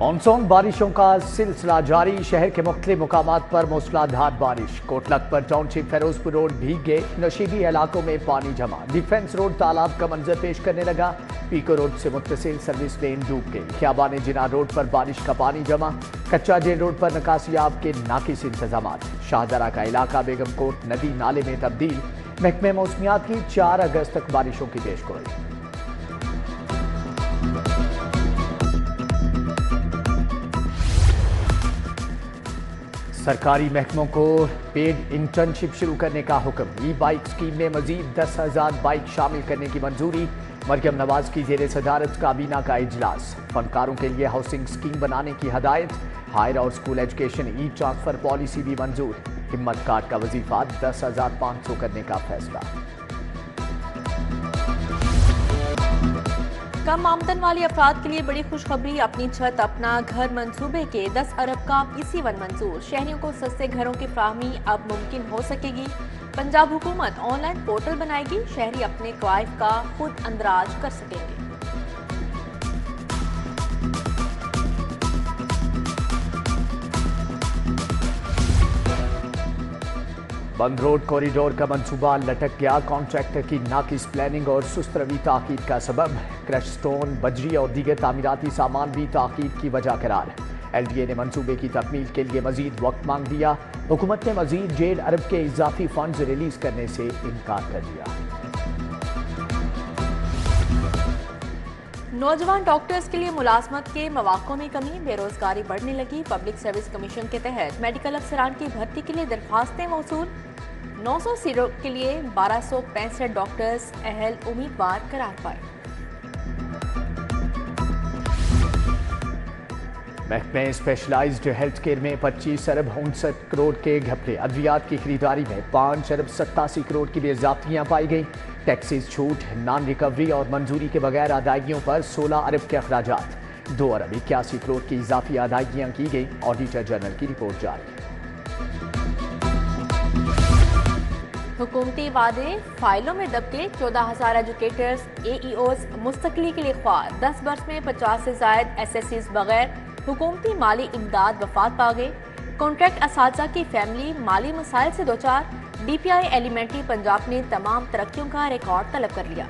Monsoon बारिशों का सिलसिला जारी। शहर के मुख्तलिफ मुकामात पर मूसलाधार बारिश। कोटलक पर टाउनशिप फिरोजपुर रोड भीग गए। नशीबी इलाकों में पानी जमा। डिफेंस रोड तालाब का मंजर पेश करने लगा। पीको रोड से मुत्तसिल सर्विस लेन डूब गई। खियाबान जिना रोड पर बारिश का पानी जमा। कच्चा जेल रोड पर निकासियाब के नाकिस इंतजाम। शाहदरा का इलाका बेगमकोट नदी नाले में तब्दील। महकमे मौसमियात की 4 अगस्त तक बारिशों की पेशगोई। सरकारी महकमों को पेड इंटर्नशिप शुरू करने का हुक्म। ई बाइक स्कीम में मजीद 10,000 बाइक शामिल करने की मंजूरी। मरियम नवाज की जेर सदारत काबीना का इजलास। फनकारों के लिए हाउसिंग स्कीम बनाने की हदायत। हायर और स्कूल एजुकेशन ई ट्रांसफर पॉलिसी भी मंजूर। हिम्मत कार्ड का वजीफा 10,500 करने का फैसला। कम आमदन वाले अफराद के लिए बड़ी खुशखबरी। अपनी छत अपना घर मंसूबे के 10 अरब का PC1 मंजूर। शहरियों को सस्ते घरों की फराहमी अब मुमकिन हो सकेगी। पंजाब हुकूमत ऑनलाइन पोर्टल बनाएगी। शहरी अपने क्वाइफ का खुद अंदराज कर सकेंगे। बंद रोड कॉरिडोर का मंसूबा लटक गया। कॉन्ट्रैक्टर की नाकिस प्लानिंग और सुस्त रवी ताकीद का सबब। क्रश स्टोन, बजरी और दीगर तामीराती सामान भी ताकीद की वजह करार। LDA ने मंसूबे की तकमील के लिए मजीद वक्त मांग दिया। हुकूमत ने मजीद 1.5 अरब के इजाफी फंड रिलीज करने से इनकार कर दिया। नौजवान डॉक्टर्स के लिए मुलाजमत के मौक़ों में कमी। बेरोजगारी बढ़ने लगी। पब्लिक सर्विस कमीशन के तहत मेडिकल अफसरान की भर्ती के लिए दरख्वास्तें मौसूल। 900 सीटों के लिए 1265 डॉक्टर्स अहल उम्मीदवार करार पाए। महकमे स्पेशलाइज्ड हेल्थ केयर में 25 अरब 59 करोड़ के घपले। अद्वियात की खरीदारी में 5 अरब 87 करोड़ की बेज़ाब्तियां पाई गई। टैक्सेस छूट, नॉन रिकवरी और मंजूरी के बगैर अदायगियों पर 16 अरब के अखराजात। 2 अरब 81 करोड़ की इजाफी अदायगियां की गई। ऑडिटर जनरल की रिपोर्ट जारी। हुकूमती वादे फाइलों में दबके। 14,000 एजुकेटर्स AEOs मुस्तकली के लिए ख्वाह। 10 बरस में 50 से जायद SSCs बगैर हुकूमती माली इमदाद वफात पा गए। कॉन्ट्रैक्ट असातिज़ा की फैमिली माली मसाइल से दो चार। DPI एलिमेंट्री पंजाब ने तमाम तरक्कियों का रिकॉर्ड तलब कर लिया।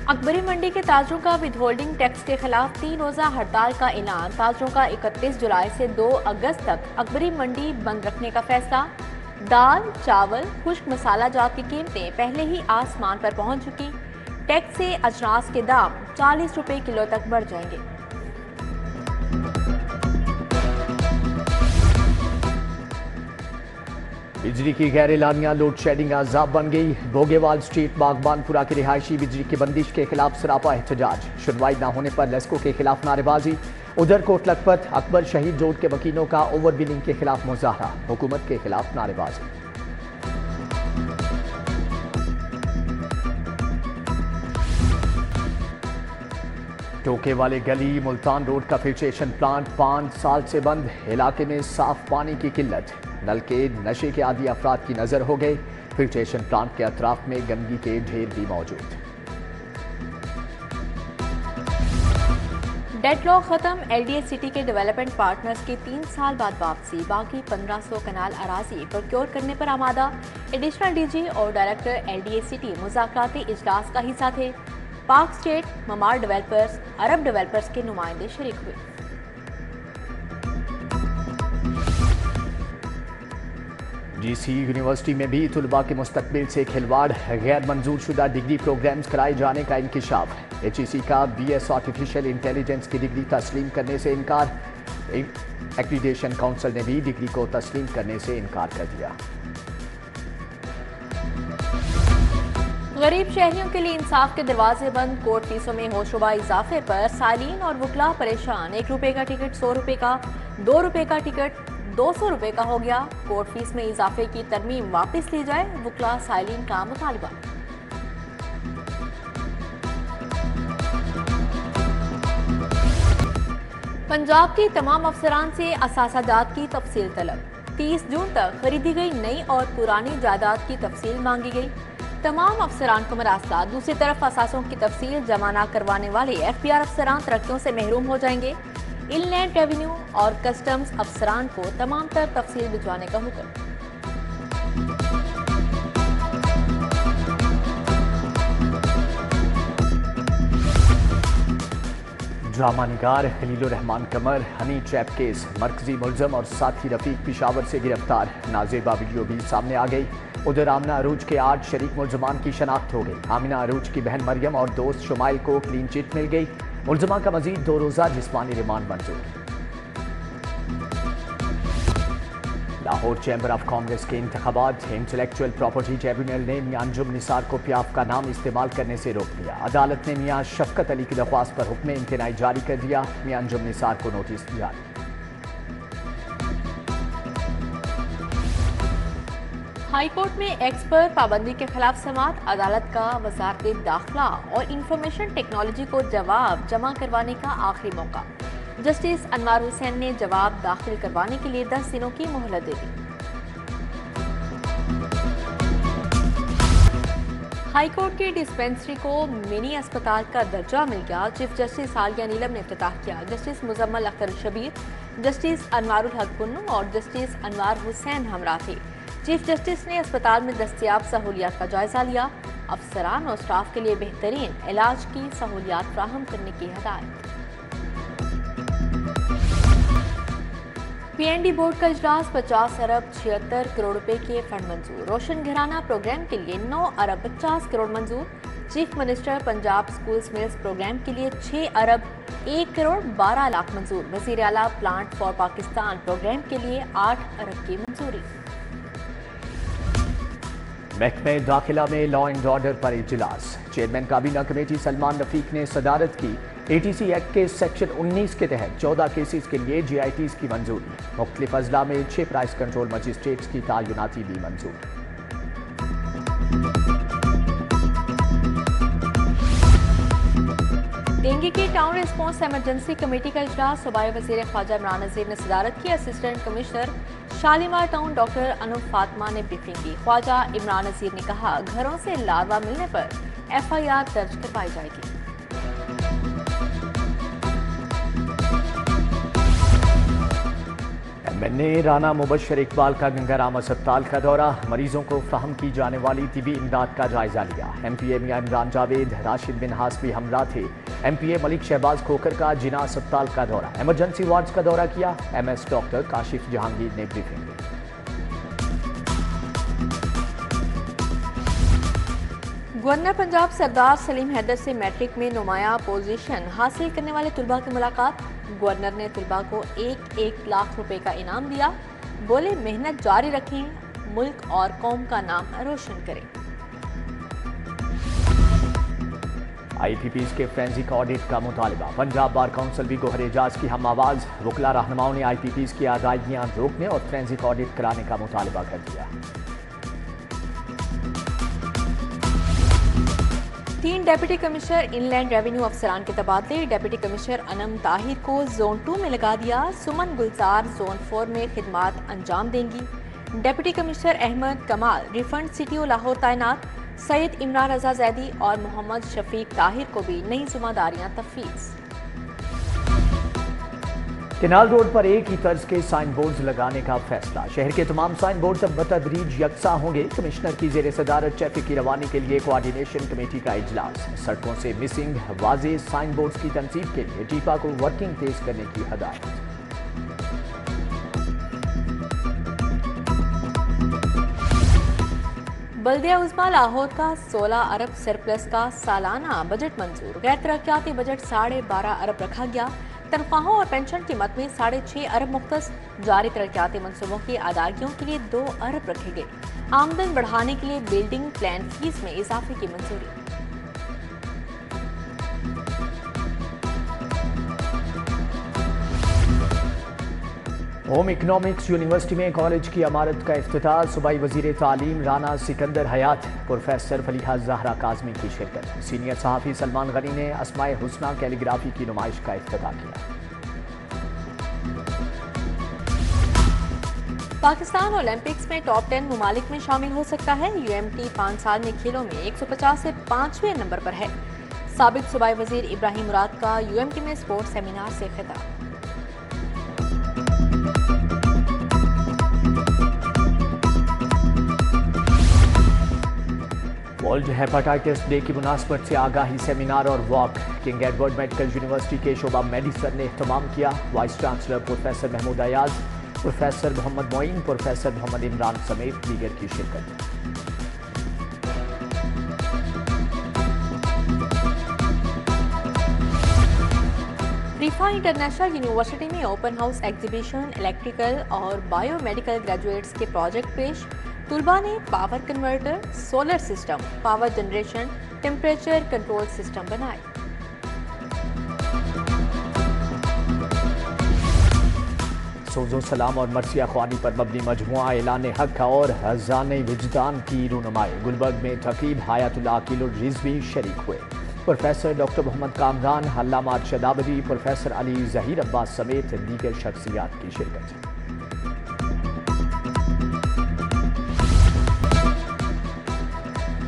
अकबरी मंडी के ताजरों का विदहोल्डिंग टैक्स के खिलाफ 3 रोजा हड़ताल का ऐलान। ताजरों का 31 जुलाई से 2 अगस्त तक अकबरी मंडी बंद रखने का फैसला। दाल, चावल, खुश्क मसाला जात की कीमतें पहले ही आसमान पर पहुंच चुकी। टैक्स से अजनास के दाम 40 रुपए किलो तक बढ़ जाएंगे। बिजली की गैर एलानिया लोड शेडिंग अजाब बन गई। बोगेवाल स्ट्रीट बागबानपुरा की रिहायशी बिजली की बंदिश के खिलाफ सरापा एहतजाज। सुनवाई न होने पर लेस्को के खिलाफ नारेबाजी। उधर कोटलखपत अकबर शहीद रोड के वकीलों का ओवर बिलिंग के खिलाफ मुजाहरा। हुकूमत के खिलाफ नारेबाजी। टोके वाले गली मुल्तान रोड का फिल्ट्रेशन प्लांट 5 साल से बंद। इलाके में साफ पानी की किल्लत। नल के नशे के आदी अफराद की नजर हो गए। फिल्ट्रेशन प्लांट के अतराफ में गंदगी के ढेर भी मौजूद। डेडलॉक खत्म। LDA सिटी के डेवलपमेंट पार्टनर्स की 3 साल बाद वापसी। बाकी 1500 कनाल अराजी प्रोक्योर करने पर आमादा। एडिशनल DG और डायरेक्टर LDA सिटी मुज़ाकराती इजलास का हिस्सा थे। पाक स्टेट, ममार डेवलपर्स, अरब डेवलपर्स के नुमाइंदे शरीक हुए। GC यूनिवर्सिटी में भी तुलबा के मुस्तकबिल से खिलवाड़। गैर मंजूर शुदा डिग्री प्रोग्राम्स कराए जाने का इंकिशाफ। HEC का BS आर्टिफिशियल इंटेलिजेंस की डिग्री तस्लीम करने से इनकार। एक्रीडेशन काउंसिल ने भी डिग्री को तस्लीम करने से इनकार कर दिया। गरीब शहरियों के लिए इंसाफ के दरवाजे बंद। कोर्ट फीसों में होशरुबा इजाफे पर सालीन और वकला परेशान। 1 रुपए का टिकट 100 रुपए का, 2 रुपए का टिकट 200 रुपए का हो गया। कोर्ट फीस में इजाफे की तरमीम वापस ली जाए, वकला सालीन का मुतालबा। पंजाब के तमाम अफसरान से असासाजात की तफसील तलब। 30 जून तक खरीदी गई नई और पुरानी जायदाद की तफसील मांगी गई। तमाम अफसरान को मरासला। दूसरी तरफ असासों की तफसील जमा न करवाने वाले FPR अफसरान तरक्कियों से महरूम हो जाएंगे। इनलैंड रेवेन्यू और कस्टम्स अफसरान को तमाम तर तफसील भिजवाने का हुक्म। ड्रामा निगार खलीलुर रहमान कमर हनी ट्रैप केस, मरकजी मुलजम और साथी रफीक पिशावर से गिरफ्तार। नाजेबा वीडियो भी सामने आ गई। उधर आमिना अरूज के 8 शरीक मुलजमान की शनाख्त हो गई। आमिना अरूज की बहन मरियम और दोस्त शुमाइल को क्लीन चिट मिल गई। मुलजमा का मजीद 2 रोजा जिस्मानी रिमांड मंजूर। लाहौर चैम्बर ऑफ कॉमर्स के इंतखाबात, इंटेलेक्चुअल प्रॉपर्टी ट्रिब्यूनल ने मियां अंजुम निसार को प्याफ का नाम इस्तेमाल करने से रोक दिया। अदालत ने मियां शफकत अली की दरख्वास्त पर हुक्म इम्तनाई जारी कर दिया। मियां अंजुम निसार को नोटिस जारी। हाई कोर्ट में एक्स पर पाबंदी के खिलाफ समाअत, अदालत का वजारत दाखिला और इंफॉर्मेशन टेक्नोलॉजी को जवाब जमा करवाने का आखिरी मौका। जस्टिस अनवार हुसैन ने जवाब दाखिल करवाने के लिए 10 दिनों की मोहलत दे दी। हाई कोर्ट की डिस्पेंसरी को मिनी अस्पताल का दर्जा मिल गया। चीफ जस्टिस आलिया नीलम ने इफ्तिताह किया। जस्टिस मुजम्मल अख्तर शबीर, जस्टिस अनवारुल हक पुन्नू और जस्टिस अनवार हुसैन हमरा थे। चीफ जस्टिस ने अस्पताल में दस्तयाब सहूलियात का जायजा लिया। अफसरान और स्टाफ के लिए बेहतरीन इलाज की सहूलियात फ्राहम करने की हिदायत। PND बोर्ड का इजलास, 50 अरब 76 करोड़ रुपए के फंड मंजूर। रोशन घराना प्रोग्राम के लिए 9 अरब 50 करोड़ मंजूर। Chief minister Punjab schools meals programme के लिए 6 अरब 1 करोड़ 12 लाख मंजूर। वजीर आला प्लांट फॉर पाकिस्तान प्रोग्राम के लिए 8 अरब की मंजूरी। महकमे दाखिला में लॉ एंड ऑर्डर पर इजलास, चेयरमैन काबीना कमेटी सलमान रफीक ने सदारत की। ATC एक्ट के सेक्शन 19 के तहत 14 केसेस के लिए JITs की मंजूरी। मुख्तलिफ अजला में 6 प्राइस कंट्रोल मजिस्ट्रेट्स की तैनाती भी मंजूर। डेंगू की टाउन रिस्पॉन्स इमरजेंसी कमेटी का इजलास, सूबाई वजीर ख्वाजा इमरान नज़ीर ने सदारत की। Assistant commissioner Shalimar town doctor Anoop Fatima ने ब्रीफिंग की। ख्वाजा इमरान नज़ीर ने कहा, घरों से लार्वा मिलने पर FIR दर्ज करवाई जाएगी। MNA राना मुबशर इकबाल का गंगाराम अस्पताल का दौरा, मरीजों को फ्राहम की जाने वाली तिबी इमदाद का जायजा लिया। MPA मियां इमरान जावेद, राशिद बिन हासबी हमला थे। MPA मलिक शहबाज खोकर का जिना अस्पताल का दौरा, इमरजेंसी वार्ड्स का दौरा किया। MS डॉक्टर काशिफ जहांगीर ने ब्रीफिंग दी। गवर्नर पंजाब सरदार सलीम हैदर से मैट्रिक में नुमाया पोजीशन हासिल करने वाले तुलबा की मुलाकात। गवर्नर ने तुलबा को 1-1 लाख रुपए का इनाम दिया। बोले, मेहनत जारी रखें, मुल्क और कौम का नाम रोशन करें। IPPs के फ्रेंसिक ऑडिट का मुतालबा, पंजाब बार काउंसिल भी गोहर एजाज की हम आवाज। वकला रहनुमाओं ने IPPs की अदायगियां रोकने और फ्रेंसिक ऑडिट कराने का मुतालबा कर दिया। 3 डेप्यूटी कमिश्नर इनलैंड रेवेन्यू अफसरान के तबादले। डेप्यूटी कमिश्नर अनम ताहिर को जोन 2 में लगा दिया। सुमन गुलजार जोन 4 में खिदमात अंजाम देंगी। डेप्यूटी कमिश्नर अहमद कमाल रिफंड CTO लाहौर तैनात। सैयद इमरान रजा जैदी और मोहम्मद शफीक ताहिर को भी नई जिम्मेदारियां तफवीज़। केनाल रोड पर एक ही तर्ज के साइन बोर्ड लगाने का फैसला, शहर के तमाम साइन बोर्ड अब बतदरीज यकसा होंगे। कमिश्नर की जेर सदारत ट्रैफिक की रवानी के लिए कोऑर्डिनेशन कमेटी का इजलास। सड़कों से मिसिंग वाजे साइन बोर्ड की तनसीब के लिए टीपा को वर्किंग तेज करने की हदायत। बल्दिया उज़्मा लाहौर का 16 अरब सरप्लस का सालाना बजट मंजूर। गैर तरक्याती बजट 12.5 अरब रखा गया। तनख्वाहों और पेंशन की मद में 6.5 अरब मुख्तस। जारी तरक्याती मनसूबों की अदायगियों के लिए 2 अरब रखे गए। आमदन बढ़ाने के लिए बिल्डिंग प्लान फीस में इजाफे की मंजूरी। होम इकोनॉमिक्स यूनिवर्सिटी में कॉलेज की इमारत का इफ्तिताह। सूबाई वजीर तालीम राना सिकंदर हयात, प्रोफेसर फलीहा जहरा काज़मी की शिरकत। सीनियर सहाफ़ी सलमान गनी ने अस्माए हुस्ना कैलीग्राफी की नुमाइश का इफ्तिताह किया। पाकिस्तान ओलंपिक्स में टॉप 10 मुमालिक में शामिल हो सकता है। यूएमटी 5 साल में खेलों में 150 से 5वें नंबर पर है। साबिक सूबाई वजीर इब्राहिम मुराद का यूएमटी में स्पोर्ट्स सेमिनार से खिताब। वर्ल्ड हेपेटाइटिस डे की मुनासबत से आगाही सेमिनार और walk King Edward medical university के शोबा मेडिसन ने एहतमाम किया। Vice chancellor professor Mahmood Ayaz, professor Mohammad Moin, professor Mohammad Imran समेत दीगर की शिरकत। रिफा इंटरनेशनल यूनिवर्सिटी में ओपन हाउस एग्जीबिशन, इलेक्ट्रिकल और बायोमेडिकल ग्रेजुएट्स के प्रोजेक्ट पेश। तुलबा ने power converter, solar system, power generation, temperature control system बनाए। सोजो सलाम और मरसिया ख्वानी पर मबनी मजमुआ ऐलान हक और हज़ाने विजदान की रूनुमाई। गुलबर्ग में तकीब हयातुल्लाह अकील रिजवी शरीक हुए। प्रोफेसर डॉक्टर मोहम्मद कामरान, अल्लामा शदाबदी, प्रोफेसर अली जहीर अब्बास समेत दीगर शख्सियात की शिरकत।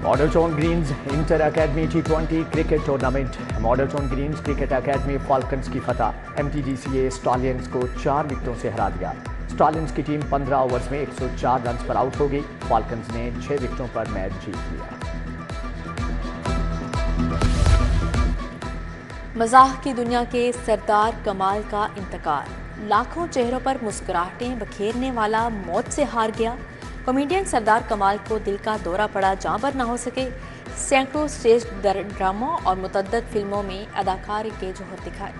Moderton Greens inter academy T20 cricket tournament. Moderton Greens cricket academy Falcons की फतह। MTDCA स्टालियंस को 4 विकेटों से हरा दिया। स्टालियंस की टीम 15 ओवर्स में 104 रन पर आउट हो गई। फाल्कन्स ने 6 विकेटों पर मैच जीत लिया। मज़ाह की दुनिया के सरदार कमाल का इंतकाल। लाखों चेहरों पर मुस्कुराहटें बखेरने वाला मौत से हार गया। कॉमेडियन सरदार कमाल को दिल का दौरा पड़ा, जहाँ पर ना हो सके। सैकड़ों स्टेज ड्रामों और मुतअद्दिद फिल्मों में अदाकारी के जोहर दिखाए।